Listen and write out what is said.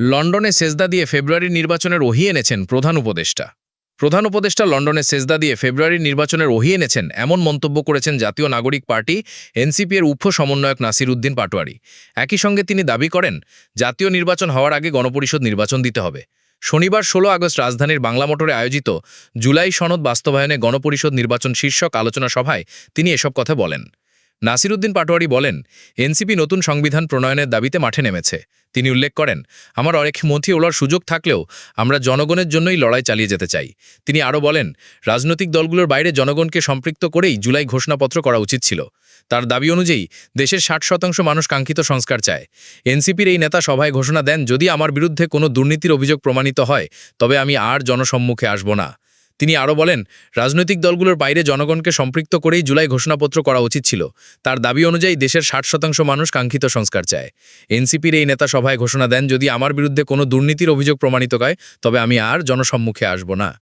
লন্ডনে সেজদা দিয়ে ফেব্রুয়ারির নির্বাচনের ওহি এনেছেন প্রধান উপদেষ্টা লন্ডনে সেজদা দিয়ে ফেব্রুয়ারির নির্বাচনের ওহি এনেছেন এমন মন্তব্য করেছেন জাতীয় নাগরিক পার্টি এনসিপি এর উপ সমন্বয়ক নাসির উদ্দিন পাটোয়ারি। একই সঙ্গে তিনি দাবি করেন, জাতীয় নির্বাচন হওয়ার আগে গণপরিষদ নির্বাচন দিতে হবে। শনিবার ১৬ আগস্ট রাজধানীর বাংলা মোটরে আয়োজিত জুলাই সনদ বাস্তবায়নে গণপরিষদ নির্বাচন শীর্ষক আলোচনা সভায় তিনি এসব কথা বলেন। নাসির উদ্দিন পাটোয়ারি বলেন, এনসিপি নতুন সংবিধান প্রণয়নের দাবিতে মাঠে নেমেছে। তিনি উল্লেখ করেন, আমার অনেক মন্ত্রী ওলার সুযোগ থাকলেও আমরা জনগণের জন্যই লড়াই চালিয়ে যেতে চাই। তিনি আরও বলেন, রাজনৈতিক দলগুলোর বাইরে জনগণকে সম্পৃক্ত করেই জুলাই ঘোষণাপত্র করা উচিত ছিল। তার দাবি অনুযায়ী দেশের ৬০% মানুষ কাঙ্ক্ষিত সংস্কার চায়। এনসিপির এই নেতা সভায় ঘোষণা দেন, যদি আমার বিরুদ্ধে কোনো দুর্নীতির অভিযোগ প্রমাণিত হয় তবে আমি আর জনসম্মুখে আসব না। তিনি আরও বলেন, রাজনৈতিক দলগুলোর বাইরে জনগণকে সম্পৃক্ত করেই জুলাই ঘোষণাপত্র করা উচিত ছিল। তার দাবি অনুযায়ী দেশের ৬০% মানুষ কাঙ্ক্ষিত সংস্কার চায়। এনসিপির এই নেতা সভায় ঘোষণা দেন, যদি আমার বিরুদ্ধে কোনো দুর্নীতির অভিযোগ প্রমাণিত হয় তবে আমি আর জনসম্মুখে আসব না।